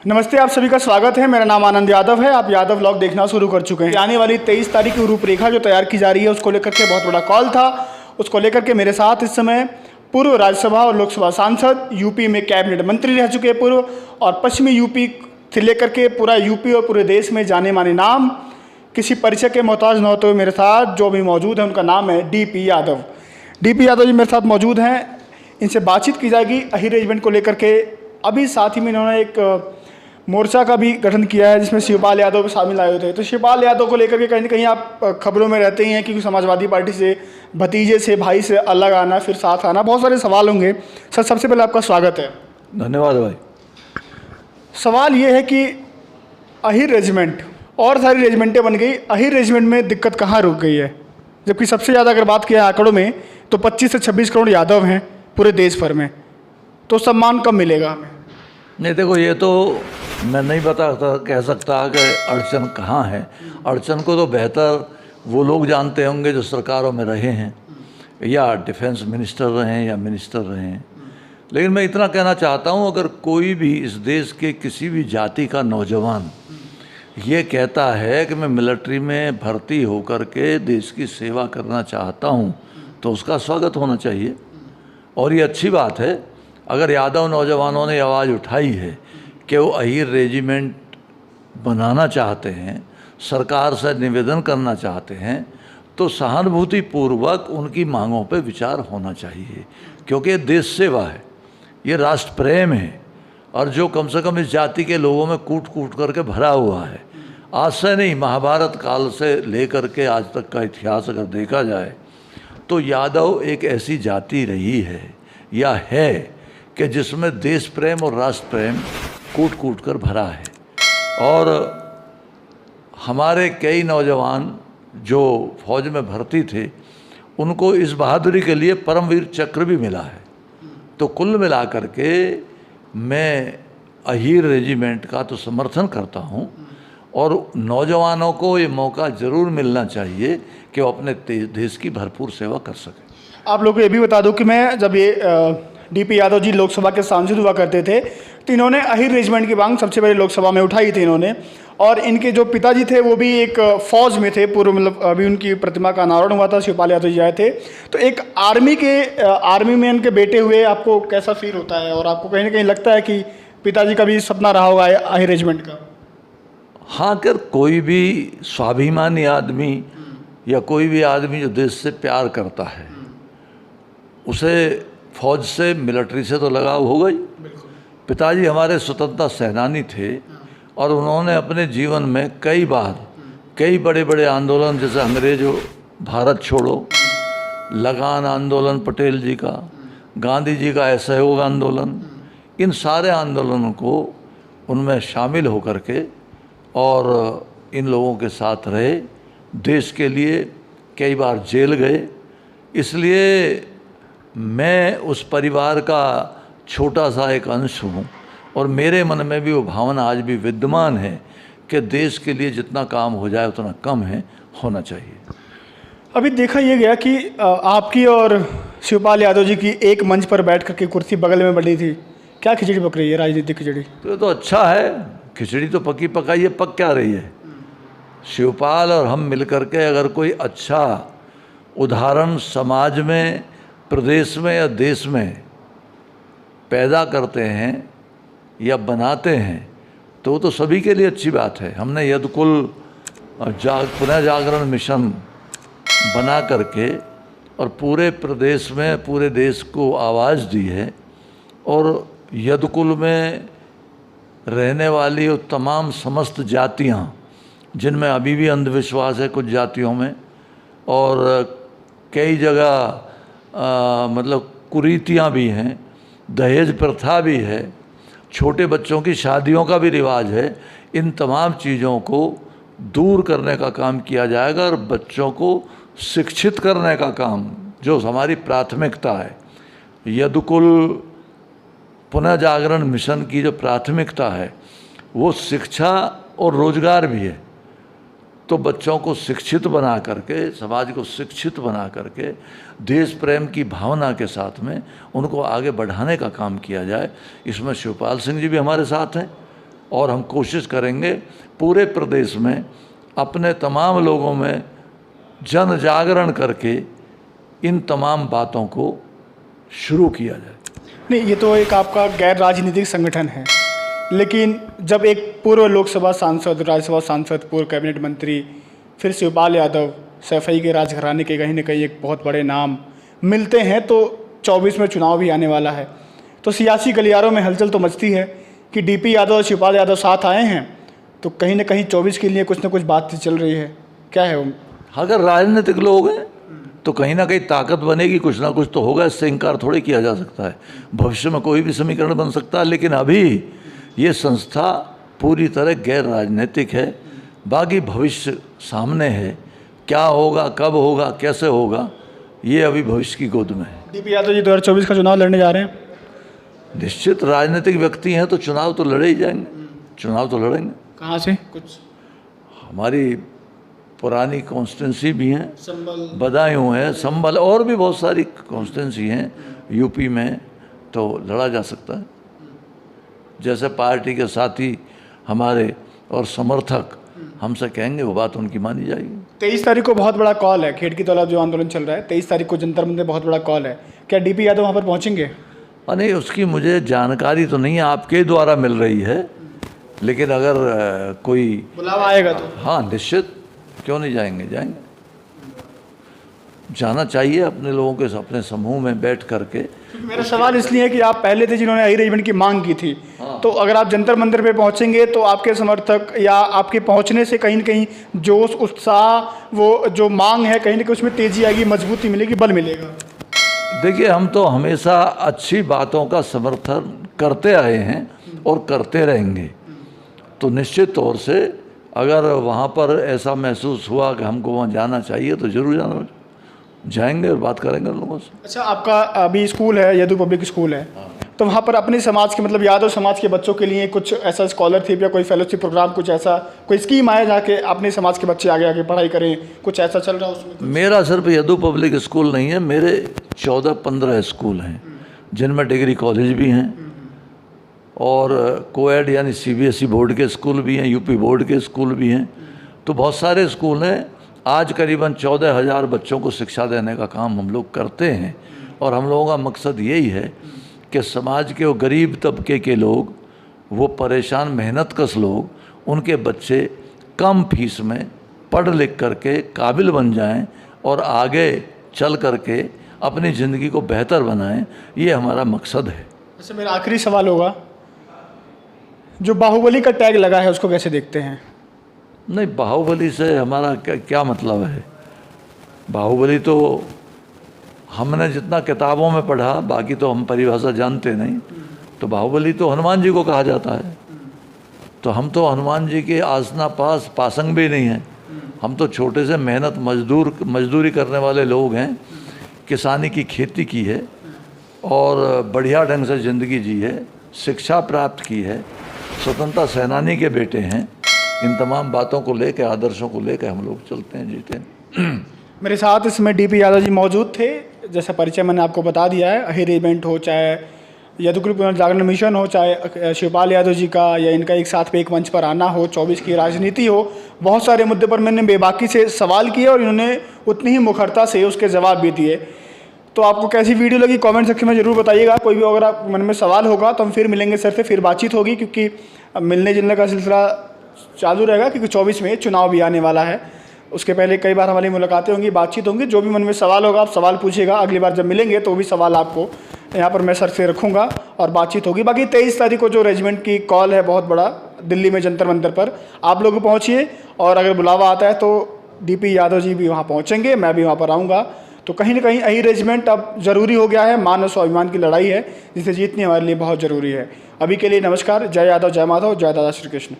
नमस्ते, आप सभी का स्वागत है। मेरा नाम आनंद यादव है। आप यादव व्लॉग देखना शुरू कर चुके हैं। आने वाली 23 तारीख की रूपरेखा जो तैयार की जा रही है, उसको लेकर के बहुत बड़ा कॉल था। उसको लेकर के मेरे साथ इस समय पूर्व राज्यसभा और लोकसभा सांसद, यूपी में कैबिनेट मंत्री रह चुके पूर्व, और पश्चिमी यूपी से लेकर के पूरा यूपी और पूरे देश में जाने माने नाम, किसी परिचय के मोहताज न होते हुए मेरे साथ जो भी मौजूद है, उनका नाम है डीपी यादव। डीपी यादव जी मेरे साथ मौजूद हैं। इनसे बातचीत की जाएगी अहीर रेजिमेंट को लेकर के। अभी साथ ही में इन्होंने एक मोर्चा का भी गठन किया है, जिसमें शिवपाल यादव भी शामिल आए हुए थे। तो शिवपाल यादव को लेकर के कहीं ना कहीं आप खबरों में रहते ही हैं, क्योंकि समाजवादी पार्टी से, भतीजे से, भाई से अलग आना, फिर साथ आना, बहुत सारे सवाल होंगे। सर, सबसे पहले आपका स्वागत है। धन्यवाद भाई। सवाल ये है कि अहीर रेजिमेंट और सारी रेजिमेंटें बन गई, अहीर रेजिमेंट में दिक्कत कहाँ रुक गई है? जबकि सबसे ज़्यादा अगर बात किया आंकड़ों में तो 25 से 26 करोड़ यादव हैं पूरे देश भर में, तो सम्मान कब मिलेगा हमें? नहीं, देखो, ये तो मैं नहीं कह सकता कि अड़चन कहाँ है। अड़चन को तो बेहतर वो लोग जानते होंगे जो सरकारों में रहे हैं, या डिफेंस मिनिस्टर रहे हैं या मिनिस्टर रहे हैं। लेकिन मैं इतना कहना चाहता हूँ, अगर कोई भी इस देश के किसी भी जाति का नौजवान ये कहता है कि मैं मिलिट्री में भर्ती होकर के देश की सेवा करना चाहता हूँ, तो उसका स्वागत होना चाहिए। और ये अच्छी बात है अगर यादव नौजवानों ने आवाज़ उठाई है कि वो अहीर रेजिमेंट बनाना चाहते हैं, सरकार से निवेदन करना चाहते हैं, तो सहानुभूतिपूर्वक उनकी मांगों पे विचार होना चाहिए। क्योंकि ये देश सेवा है, ये राष्ट्र प्रेम है, और जो कम से कम इस जाति के लोगों में कूट कूट करके भरा हुआ है। आज से नहीं, महाभारत काल से लेकर के आज तक का इतिहास अगर देखा जाए तो यादव एक ऐसी जाति रही है या है कि जिसमें देश प्रेम और राष्ट्र प्रेम कूट कूट कर भरा है। और हमारे कई नौजवान जो फौज में भर्ती थे, उनको इस बहादुरी के लिए परमवीर चक्र भी मिला है। तो कुल मिलाकर के मैं अहीर रेजिमेंट का तो समर्थन करता हूँ, और नौजवानों को ये मौका ज़रूर मिलना चाहिए कि वो अपने देश की भरपूर सेवा कर सकें। आप लोग को ये भी बता दूं कि मैं जब ये डीपी यादव जी लोकसभा के सांसद हुआ करते थे, तो इन्होंने अहीर रेजिमेंट की मांग सबसे पहले लोकसभा में उठाई थी इन्होंने। और इनके जो पिताजी थे वो भी एक फौज में थे पूर्व, मतलब अभी उनकी प्रतिमा का अनावरण हुआ था, शिवपाल यादव जी आए थे। तो एक आर्मी में इनके बेटे हुए, आपको कैसा फील होता है? और आपको कहीं ना कहीं लगता है कि पिताजी का भी सपना रहा होगा अहीर रेजिमेंट का? हाँ, अगर कोई भी स्वाभिमानी आदमी या कोई भी आदमी जो देश से प्यार करता है, उसे फौज से, मिलिट्री से तो लगाव होगा ही। पिताजी हमारे स्वतंत्रता सेनानी थे, और उन्होंने अपने जीवन में कई बार कई बड़े बड़े आंदोलन, जैसे अंग्रेजों भारत छोड़ो, लगान आंदोलन पटेल जी का, गांधी जी का असहयोग आंदोलन, इन सारे आंदोलनों को उनमें शामिल होकर के और इन लोगों के साथ रहे। देश के लिए कई बार जेल गए। इसलिए मैं उस परिवार का छोटा सा एक अंश हूँ, और मेरे मन में भी वो भावना आज भी विद्यमान है कि देश के लिए जितना काम हो जाए उतना कम है, होना चाहिए। अभी देखा ये गया कि आपकी और शिवपाल यादव जी की एक मंच पर बैठ करके कुर्सी बगल में बनी थी। क्या खिचड़ी पक रही है, राजनीतिक खिचड़ी? तो ये तो अच्छा है, खिचड़ी तो पकी पकाई है, पक क्या रही है? शिवपाल और हम मिलकर के अगर कोई अच्छा उदाहरण समाज में, प्रदेश में या देश में पैदा करते हैं या बनाते हैं, तो वो तो सभी के लिए अच्छी बात है। हमने यदकुल पुनः जागरण मिशन बना करके और पूरे प्रदेश में, पूरे देश को आवाज़ दी है, और यदकुल में रहने वाली वो तमाम समस्त जातियाँ, जिनमें अभी भी अंधविश्वास है कुछ जातियों में, और कई जगह मतलब कुरीतियाँ भी हैं, दहेज प्रथा भी है, छोटे बच्चों की शादियों का भी रिवाज है। इन तमाम चीज़ों को दूर करने का काम किया जाएगा, और बच्चों को शिक्षित करने का काम जो हमारी प्राथमिकता है। यदकुल पुनः जागरण मिशन की जो प्राथमिकता है वो शिक्षा और रोजगार भी है। तो बच्चों को शिक्षित बना करके, समाज को शिक्षित बना करके, देश प्रेम की भावना के साथ में उनको आगे बढ़ाने का काम किया जाए। इसमें शिवपाल सिंह जी भी हमारे साथ हैं, और हम कोशिश करेंगे पूरे प्रदेश में अपने तमाम लोगों में जन जागरण करके इन तमाम बातों को शुरू किया जाए। नहीं, ये तो एक आपका गैर राजनीतिक संगठन है, लेकिन जब एक पूर्व लोकसभा सांसद, राज्यसभा सांसद, पूर्व कैबिनेट मंत्री, फिर शिवपाल यादव, सैफई के राजघराने के कहीं न कहीं एक बहुत बड़े नाम मिलते हैं, तो 24 में चुनाव भी आने वाला है, तो सियासी गलियारों में हलचल तो मचती है कि डीपी यादव और शिवपाल यादव साथ आए हैं, तो कहीं न कहीं 24 के लिए कुछ न कुछ बात चल रही है। क्या है वो? अगर राजनीतिक लोग हैं तो कहीं ना कहीं ताकत बनेगी, कुछ ना कुछ तो होगा, इससे इनकार थोड़ी किया जा सकता है। भविष्य में कोई भी समीकरण बन सकता है, लेकिन अभी ये संस्था पूरी तरह गैर राजनीतिक है। बाकी भविष्य सामने है, क्या होगा, कब होगा, कैसे होगा, ये अभी भविष्य की गोद में है। डीपी यादव जी 2024 का चुनाव लड़ने जा रहे हैं। निश्चित राजनीतिक व्यक्ति हैं तो चुनाव तो लड़े ही जाएंगे, चुनाव तो लड़ेंगे। कहाँ से? कुछ हमारी पुरानी कॉन्स्टिट्यूंसी भी हैं, संबल, बदायूं है, संबल, और भी बहुत सारी कॉन्स्टिट्यूंसी हैं यूपी में, तो लड़ा जा सकता है। जैसे पार्टी के साथी हमारे और समर्थक हमसे कहेंगे वो बात उनकी मानी जाएगी। 23 तारीख को बहुत बड़ा कॉल है, खेड़की तलाब जो आंदोलन चल रहा है, 23 तारीख को जंतर मंदिर बहुत बड़ा कॉल है, क्या डीपी यादव वहाँ पर पहुँचेंगे? नहीं, उसकी मुझे जानकारी तो नहीं है, आपके द्वारा मिल रही है, लेकिन अगर कोई बुलावा आएगा तो हाँ निश्चित, क्यों नहीं जाएंगे, जाएंगे, जाना चाहिए अपने लोगों के अपने समूह में बैठ करके। मेरा सवाल इसलिए है कि आप पहले थे जिन्होंने अरेंजमेंट की मांग की थी, तो अगर आप जंतर मंदिर पे पहुंचेंगे तो आपके समर्थक या आपके पहुंचने से कहीं न कहीं जोश, उत्साह, वो जो मांग है कहीं न कहीं उसमें तेजी आएगी, मजबूती मिलेगी, बल मिलेगा। देखिए, हम तो हमेशा अच्छी बातों का समर्थन करते आए हैं और करते रहेंगे, तो निश्चित तौर से अगर वहाँ पर ऐसा महसूस हुआ कि हमको वहाँ जाना चाहिए तो ज़रूर जाएंगे और बात करेंगे लोगों से। अच्छा, आपका अभी स्कूल है, यदु पब्लिक स्कूल है, तो वहाँ पर अपने समाज के, मतलब यादव समाज के बच्चों के लिए कुछ ऐसा स्कॉलरशिप या कोई फेलोशिप प्रोग्राम, कुछ ऐसा कोई स्कीम आए जाके अपने समाज के बच्चे आगे आगे पढ़ाई करें, कुछ ऐसा चल रहा है उसमें? मेरा सिर्फ यदु पब्लिक स्कूल नहीं है, मेरे 14-15 स्कूल हैं जिनमें डिग्री कॉलेज भी हैं और कोएड यानी CBSE बोर्ड के स्कूल भी हैं, यूपी बोर्ड के स्कूल भी हैं, तो बहुत सारे स्कूल हैं। आज करीबन 14,000 बच्चों को शिक्षा देने का काम हम लोग करते हैं और हम लोगों का मकसद यही है कि समाज के वो गरीब तबके के लोग, वो परेशान मेहनतकश लोग, उनके बच्चे कम फीस में पढ़ लिख करके काबिल बन जाएं और आगे चल करके अपनी ज़िंदगी को बेहतर बनाएं, ये हमारा मकसद है। अच्छा, मेरा आखिरी सवाल होगा, जो बाहुबली का टैग लगा है उसको कैसे देखते हैं? नहीं, बाहुबली से हमारा क्या मतलब है? बाहुबली तो हमने जितना किताबों में पढ़ा, बाकी तो हम परिभाषा जानते नहीं, तो बाहुबली तो हनुमान जी को कहा जाता है, तो हम तो हनुमान जी के आसना पास पासंग भी नहीं हैं, हम तो छोटे से मेहनत मजदूरी करने वाले लोग हैं, किसानी की खेती की है और बढ़िया ढंग से ज़िंदगी जी है, शिक्षा प्राप्त की है, स्वतंत्रता सेनानी के बेटे हैं। इन तमाम बातों को लेकर, आदर्शों को लेकर हम लोग चलते हैं, जीते हैं। मेरे साथ इसमें डीपी यादव जी मौजूद थे, जैसा परिचय मैंने आपको बता दिया है। अहिर इवेंट हो, चाहे यदुकुल पुनर्जागरण मिशन हो, चाहे शिवपाल यादव जी का या इनका एक साथ पे एक मंच पर आना हो, 24 की राजनीति हो, बहुत सारे मुद्दे पर मैंने बेबाकी से सवाल किए और इन्होंने उतनी ही मुखरता से उसके जवाब भी दिए। तो आपको कैसी वीडियो लगी कमेंट सेक्शन में ज़रूर बताइएगा। कोई भी अगर आप मन में सवाल होगा तो हम फिर मिलेंगे सर से, फिर बातचीत होगी, क्योंकि मिलने जुलने का सिलसिला चालू रहेगा, क्योंकि 24 में चुनाव भी आने वाला है। उसके पहले कई बार हमारी मुलाकातें होंगी, बातचीत होंगी। जो भी मन में सवाल होगा आप सवाल पूछिएगा, अगली बार जब मिलेंगे तो भी सवाल आपको यहाँ पर मैं सर से रखूँगा और बातचीत होगी। बाकी 23 तारीख को जो रेजिमेंट की कॉल है बहुत बड़ा, दिल्ली में जंतर मंतर पर, आप लोग पहुँचिए और अगर बुलावा आता है तो डीपी यादव जी भी वहाँ पहुँचेंगे, मैं भी वहाँ पर आऊँगा। तो कहीं ना कहीं यही रेजिमेंट अब ज़रूरी हो गया है, मान और स्वाभिमान की लड़ाई है जिसे जीतनी हमारे लिए बहुत ज़रूरी है। अभी के लिए नमस्कार, जय यादव, जय माधव, जय दादा श्री कृष्ण।